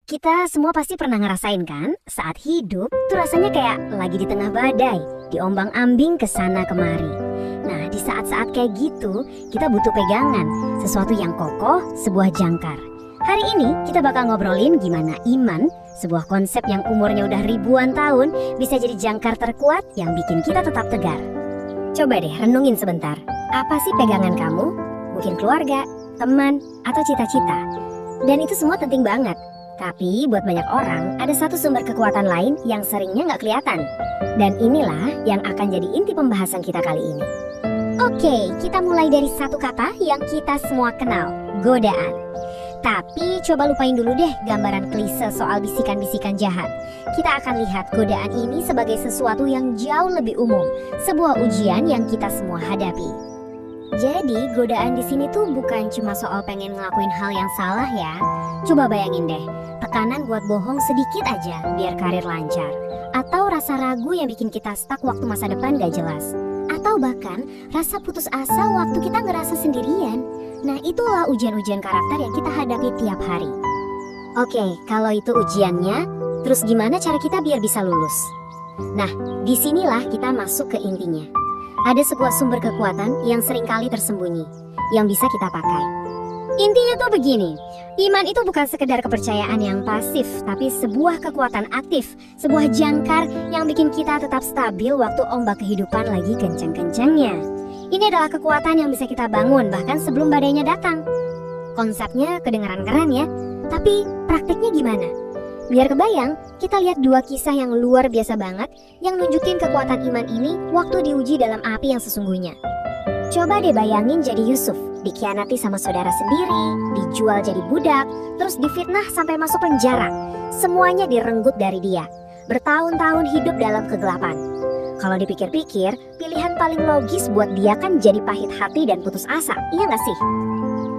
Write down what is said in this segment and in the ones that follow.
Kita semua pasti pernah ngerasain kan, saat hidup tuh rasanya kayak lagi di tengah badai, diombang-ambing ke sana kemari. Nah, di saat-saat kayak gitu, kita butuh pegangan, sesuatu yang kokoh, sebuah jangkar. Hari ini kita bakal ngobrolin gimana iman, sebuah konsep yang umurnya udah ribuan tahun, bisa jadi jangkar terkuat yang bikin kita tetap tegar. Coba deh renungin sebentar, apa sih pegangan kamu? Mungkin keluarga, teman, atau cita-cita. Dan itu semua penting banget. Tapi buat banyak orang, ada satu sumber kekuatan lain yang seringnya nggak kelihatan. Dan inilah yang akan jadi inti pembahasan kita kali ini. Oke, kita mulai dari satu kata yang kita semua kenal, godaan. Tapi coba lupain dulu deh gambaran klise soal bisikan-bisikan jahat. Kita akan lihat godaan ini sebagai sesuatu yang jauh lebih umum, sebuah ujian yang kita semua hadapi. Jadi godaan di sini tuh bukan cuma soal pengen ngelakuin hal yang salah ya. Coba bayangin deh, tekanan buat bohong sedikit aja biar karir lancar. Atau rasa ragu yang bikin kita stuck waktu masa depan gak jelas. Atau bahkan rasa putus asa waktu kita ngerasa sendirian. Nah, itulah ujian-ujian karakter yang kita hadapi tiap hari. Oke, kalau itu ujiannya, terus gimana cara kita biar bisa lulus? Nah, disinilah kita masuk ke intinya. Ada sebuah sumber kekuatan yang seringkali tersembunyi, yang bisa kita pakai. Intinya tuh begini, iman itu bukan sekedar kepercayaan yang pasif, tapi sebuah kekuatan aktif, sebuah jangkar yang bikin kita tetap stabil waktu ombak kehidupan lagi kencang-kencangnya. Ini adalah kekuatan yang bisa kita bangun bahkan sebelum badainya datang. Konsepnya kedengaran keren ya, tapi prakteknya gimana? Biar kebayang, kita lihat dua kisah yang luar biasa banget yang nunjukin kekuatan iman ini waktu diuji dalam api yang sesungguhnya. Coba deh bayangin jadi Yusuf, dikhianati sama saudara sendiri, dijual jadi budak, terus difitnah sampai masuk penjara. Semuanya direnggut dari dia. Bertahun-tahun hidup dalam kegelapan. Kalau dipikir-pikir, pilihan paling logis buat dia kan jadi pahit hati dan putus asa, iya gak sih?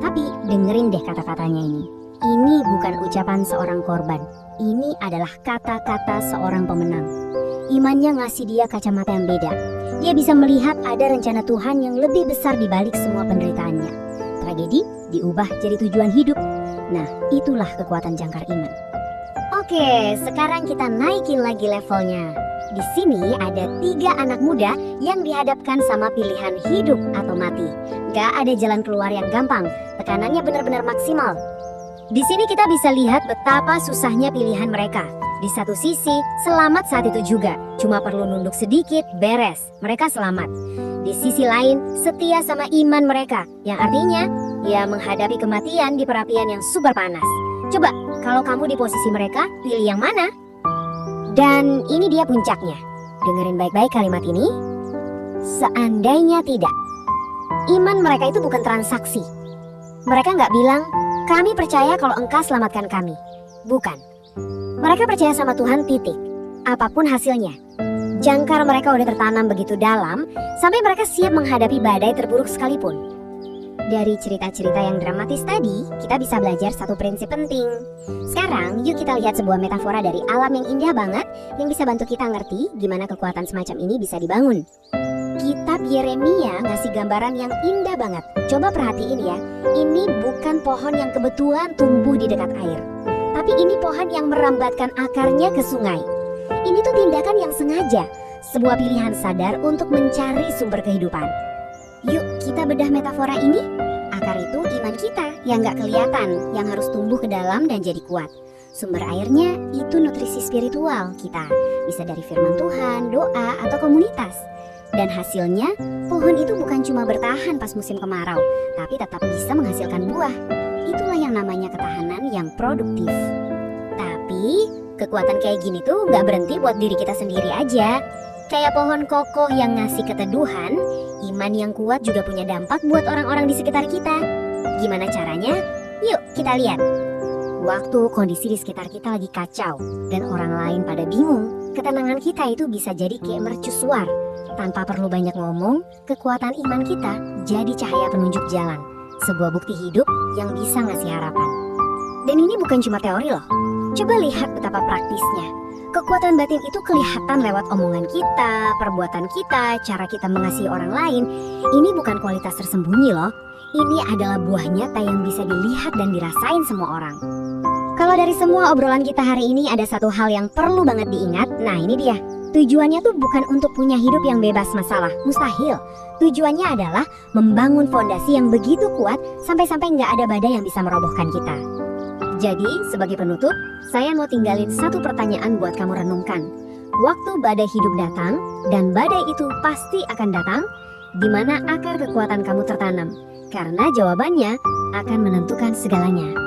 Tapi dengerin deh kata-katanya ini. Ini bukan ucapan seorang korban. Ini adalah kata-kata seorang pemenang. Imannya ngasih dia kacamata yang beda. Dia bisa melihat ada rencana Tuhan yang lebih besar di balik semua penderitaannya. Tragedi diubah jadi tujuan hidup. Nah, itulah kekuatan jangkar iman. Oke, sekarang kita naikin lagi levelnya. Di sini ada 3 anak muda yang dihadapkan sama pilihan hidup atau mati. Gak ada jalan keluar yang gampang. Tekanannya benar-benar maksimal. Di sini kita bisa lihat betapa susahnya pilihan mereka. Di satu sisi, selamat saat itu juga. Cuma perlu nunduk sedikit, beres. Mereka selamat. Di sisi lain, setia sama iman mereka. Yang artinya, ya menghadapi kematian di perapian yang super panas. Coba, kalau kamu di posisi mereka, pilih yang mana? Dan ini dia puncaknya. Dengerin baik-baik kalimat ini. Seandainya tidak. Iman mereka itu bukan transaksi. Mereka nggak bilang, kami percaya kalau engkau selamatkan kami. Bukan. Mereka percaya sama Tuhan titik. Apapun hasilnya. Jangkar mereka udah tertanam begitu dalam, sampai mereka siap menghadapi badai terburuk sekalipun. Dari cerita-cerita yang dramatis tadi, kita bisa belajar satu prinsip penting. Sekarang, yuk kita lihat sebuah metafora dari alam yang indah banget, yang bisa bantu kita ngerti gimana kekuatan semacam ini bisa dibangun. Kitab Yeremia ngasih gambaran yang indah banget. Coba perhatiin ya, ini bukan pohon yang kebetulan tumbuh di dekat air. Tapi ini pohon yang merambatkan akarnya ke sungai. Ini tuh tindakan yang sengaja, sebuah pilihan sadar untuk mencari sumber kehidupan. Yuk kita bedah metafora ini. Akar itu iman kita yang gak kelihatan, yang harus tumbuh ke dalam dan jadi kuat. Sumber airnya itu nutrisi spiritual kita. Bisa dari firman Tuhan, doa, atau komunitas. Dan hasilnya, pohon itu bukan cuma bertahan pas musim kemarau, tapi tetap bisa menghasilkan buah. Itulah yang namanya ketahanan yang produktif. Tapi, kekuatan kayak gini tuh gak berhenti buat diri kita sendiri aja. Kayak pohon kokoh yang ngasih keteduhan, iman yang kuat juga punya dampak buat orang-orang di sekitar kita. Gimana caranya? Yuk kita lihat. Waktu kondisi di sekitar kita lagi kacau, dan orang lain pada bingung, ketenangan kita itu bisa jadi kayak mercusuar. Tanpa perlu banyak ngomong, kekuatan iman kita jadi cahaya penunjuk jalan. Sebuah bukti hidup yang bisa ngasih harapan. Dan ini bukan cuma teori loh. Coba lihat betapa praktisnya. Kekuatan batin itu kelihatan lewat omongan kita, perbuatan kita, cara kita mengasihi orang lain. Ini bukan kualitas tersembunyi loh. Ini adalah buah nyata yang bisa dilihat dan dirasain semua orang. Kalau dari semua obrolan kita hari ini ada satu hal yang perlu banget diingat. Nah ini dia, tujuannya tuh bukan untuk punya hidup yang bebas masalah, mustahil. Tujuannya adalah membangun fondasi yang begitu kuat sampai-sampai nggak ada badai yang bisa merobohkan kita. Jadi sebagai penutup, saya mau tinggalin satu pertanyaan buat kamu renungkan. Waktu badai hidup datang, dan badai itu pasti akan datang, di mana akar kekuatan kamu tertanam? Karena jawabannya akan menentukan segalanya.